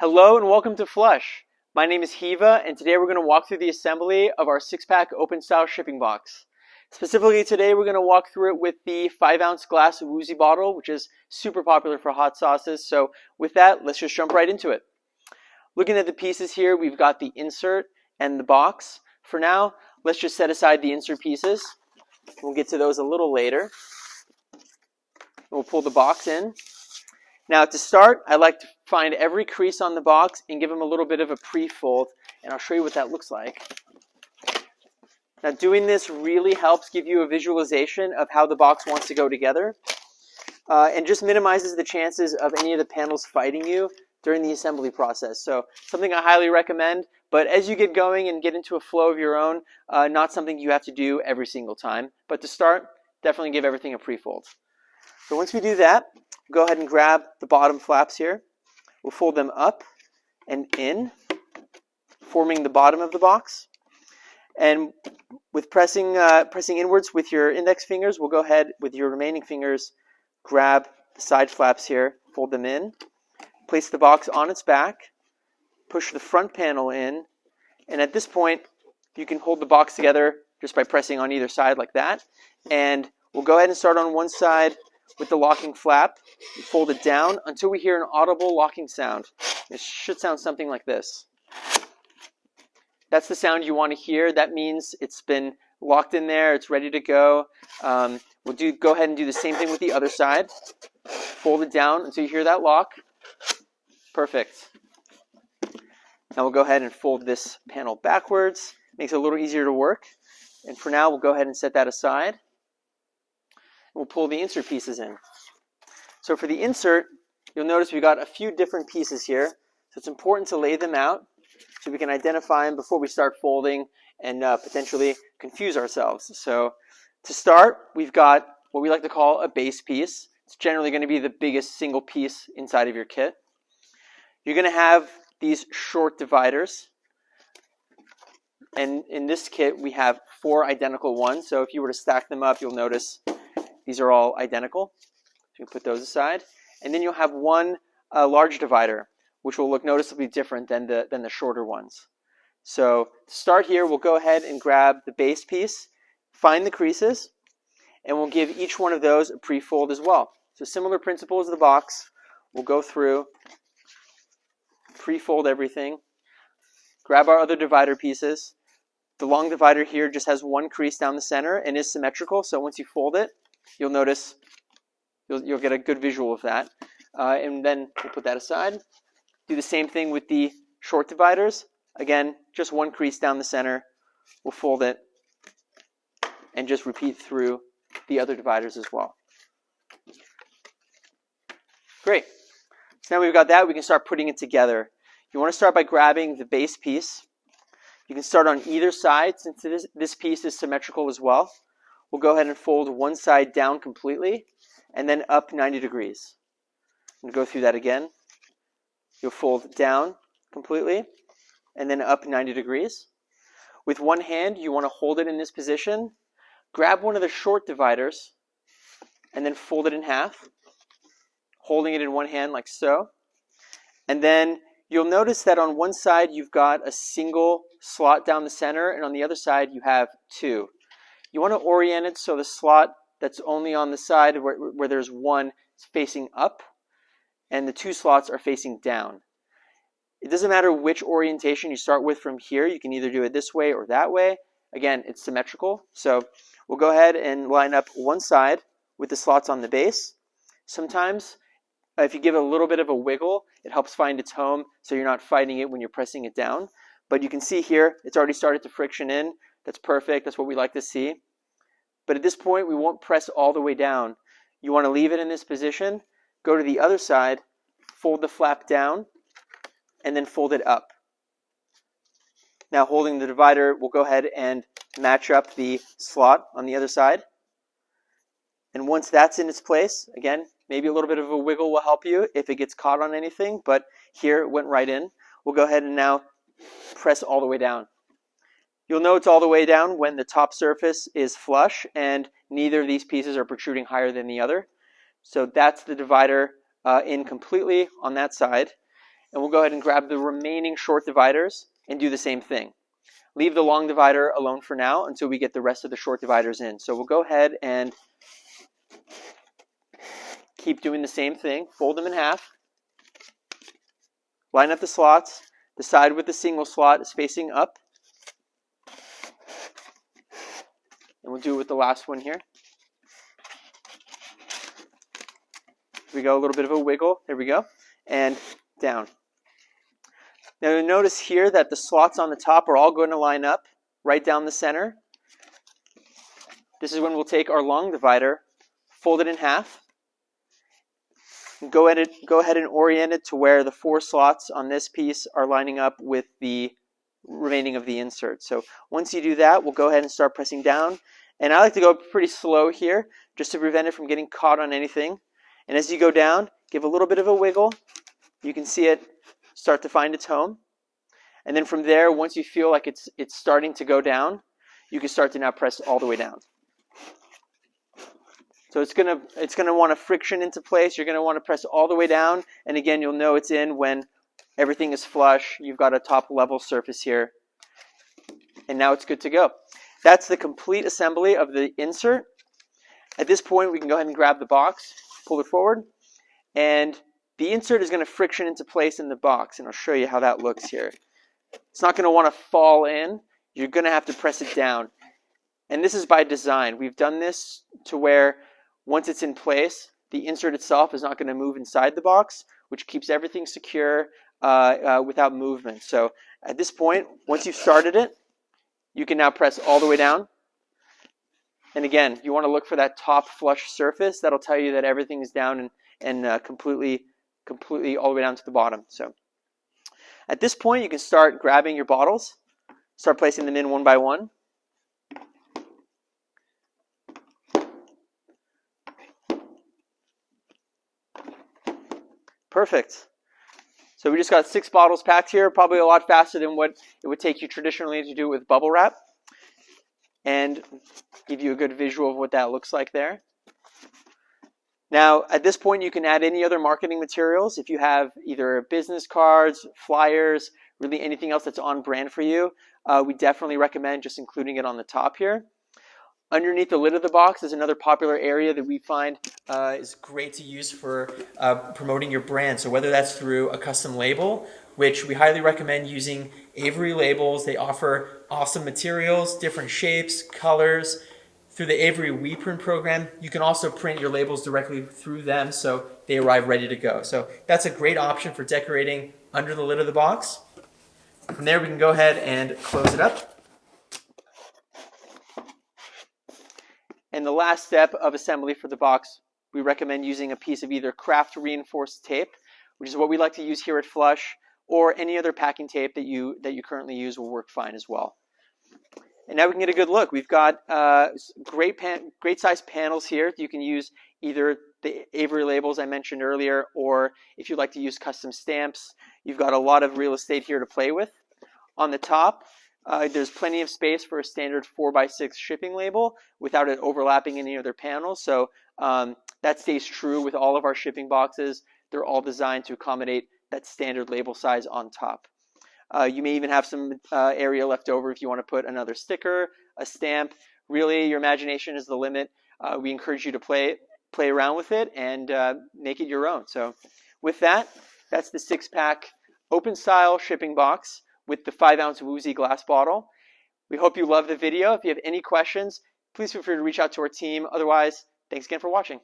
Hello and welcome to Flush. My name is Heeva and today we're going to walk through the assembly of our 6-pack open style shipping box. Specifically today we're going to walk through it with the 5-ounce glass Woozy bottle, which is super popular for hot sauces. So with that, let's just jump right into it. Looking at the pieces here, we've got the insert and the box. For now, let's just set aside the insert pieces. We'll get to those a little later. We'll pull the box in. Now to start, I like to find every crease on the box and give them a little bit of a pre-fold, and I'll show you what that looks like. Now doing this really helps give you a visualization of how the box wants to go together, and just minimizes the chances of any of the panels fighting you during the assembly process. So something I highly recommend, but as you get going and get into a flow of your own, not something you have to do every single time. But to start, definitely give everything a pre-fold. So once we do that, go ahead and grab the bottom flaps here. We'll fold them up and in, forming the bottom of the box. And with pressing inwards with your index fingers, we'll go ahead with your remaining fingers, grab the side flaps here, fold them in, place the box on its back, push the front panel in, and at this point, you can hold the box together just by pressing on either side like that. And we'll go ahead and start on one side with the locking flap, fold it down until we hear an audible locking sound. It should sound something like this. That's the sound you want to hear. That means it's been locked in there, it's ready to go. We'll go ahead and do the same thing with the other side. Fold it down until you hear that lock. Perfect. Now we'll go ahead and fold this panel backwards. Makes it a little easier to work. And for now, we'll go ahead and set that aside. We'll pull the insert pieces in. So for the insert, you'll notice we've got a few different pieces here. So it's important to lay them out so we can identify them before we start folding and potentially confuse ourselves. So to start, we've got what we like to call a base piece. It's generally going to be the biggest single piece inside of your kit. You're going to have these short dividers. And in this kit, we have 4 identical ones. So if you were to stack them up, you'll notice these are all identical. So you can put those aside. And then you'll have one large divider, which will look noticeably different than the shorter ones. So to start here, we'll go ahead and grab the base piece, find the creases, and we'll give each one of those a pre-fold as well. So similar principle as the box, we'll go through, pre-fold everything, grab our other divider pieces. The long divider here just has one crease down the center and is symmetrical, so once you fold it, you'll notice you'll get a good visual of that. And then we'll put that aside. Do the same thing with the short dividers. Again, just one crease down the center. We'll fold it and just repeat through the other dividers as well. Great. So now we've got that, we can start putting it together. You want to start by grabbing the base piece. You can start on either side since this piece is symmetrical as well. We'll go ahead and fold one side down completely and then up 90 degrees. And go through that again. You'll fold down completely and then up 90 degrees. With one hand, you want to hold it in this position. Grab one of the short dividers and then fold it in half, holding it in one hand like so. And then you'll notice that on one side you've got a single slot down the center, and on the other side you have 2. You want to orient it so the slot that's only on the side where there's one is facing up, and the 2 slots are facing down. It doesn't matter which orientation you start with from here. You can either do it this way or that way. Again, it's symmetrical. So we'll go ahead and line up one side with the slots on the base. Sometimes, if you give it a little bit of a wiggle, it helps find its home so you're not fighting it when you're pressing it down. But you can see here, it's already started to friction in. That's perfect. That's what we like to see. But at this point, we won't press all the way down. You want to leave it in this position, go to the other side, fold the flap down, and then fold it up. Now holding the divider, we'll go ahead and match up the slot on the other side. And once that's in its place, again, maybe a little bit of a wiggle will help you if it gets caught on anything, but here it went right in. We'll go ahead and now press all the way down. You'll know it's all the way down when the top surface is flush and neither of these pieces are protruding higher than the other. So that's the divider in completely on that side. and we'll go ahead and grab the remaining short dividers and do the same thing. Leave the long divider alone for now until we get the rest of the short dividers in. So we'll go ahead and keep doing the same thing. Fold them in half. Line up the slots. The side with the single slot is facing up. And we'll do it with the last one here. Here we go, a little bit of a wiggle. There we go. And down. Now you'll notice here that the slots on the top are all going to line up right down the center. This is when we'll take our long divider, fold it in half, and go ahead and orient it to where the 4 slots on this piece are lining up with the remaining of the insert. So once you do that, we'll go ahead and start pressing down. And I like to go pretty slow here just to prevent it from getting caught on anything. And as you go down, give a little bit of a wiggle. You can see it start to find its home. And then from there, once you feel like it's starting to go down, you can start to now press all the way down. So it's gonna want to friction into place. You're gonna want to press all the way down, and again, you'll know it's in when everything is flush. You've got a top level surface here, and now it's good to go. That's the complete assembly of the insert. At this point, we can go ahead and grab the box, pull it forward, and the insert is going to friction into place in the box, and I'll show you how that looks here. It's not going to want to fall in. You're going to have to press it down. And this is by design. We've done this to where once it's in place, the insert itself is not going to move inside the box, which keeps everything secure without movement. So at this point, once you've started it, you can now press all the way down. And again, you want to look for that top flush surface. That'll tell you that everything is down and completely all the way down to the bottom. So at this point, you can start grabbing your bottles, start placing them in one by one. Perfect. So we just got 6 bottles packed here, probably a lot faster than what it would take you traditionally to do with bubble wrap. And give you a good visual of what that looks like there. Now, at this point, you can add any other marketing materials. If you have either business cards, flyers, really anything else that's on brand for you, we definitely recommend just including it on the top here. Underneath the lid of the box is another popular area that we find is great to use for promoting your brand. So whether that's through a custom label, which we highly recommend using Avery labels. They offer awesome materials, different shapes, colors. Through the Avery WePrint program, you can also print your labels directly through them so they arrive ready to go. So that's a great option for decorating under the lid of the box. From there, we can go ahead and close it up. And the last step of assembly for the box, we recommend using a piece of either craft reinforced tape, which is what we like to use here at Flush, or any other packing tape that you currently use will work fine as well. And now we can get a good look. We've got great size panels here. You can use either the Avery labels I mentioned earlier, or if you'd like to use custom stamps, you've got a lot of real estate here to play with. On the top, there's plenty of space for a standard 4x6 shipping label without it overlapping any other panels. So that stays true with all of our shipping boxes. They're all designed to accommodate that standard label size on top. You may even have some area left over if you want to put another sticker, a stamp. Really, your imagination is the limit. We encourage you to play around with it and make it your own. So with that, that's the 6-pack open style shipping box with the 5-ounce Woozy glass bottle. We hope you love the video. If you have any questions, please feel free to reach out to our team. Otherwise, thanks again for watching.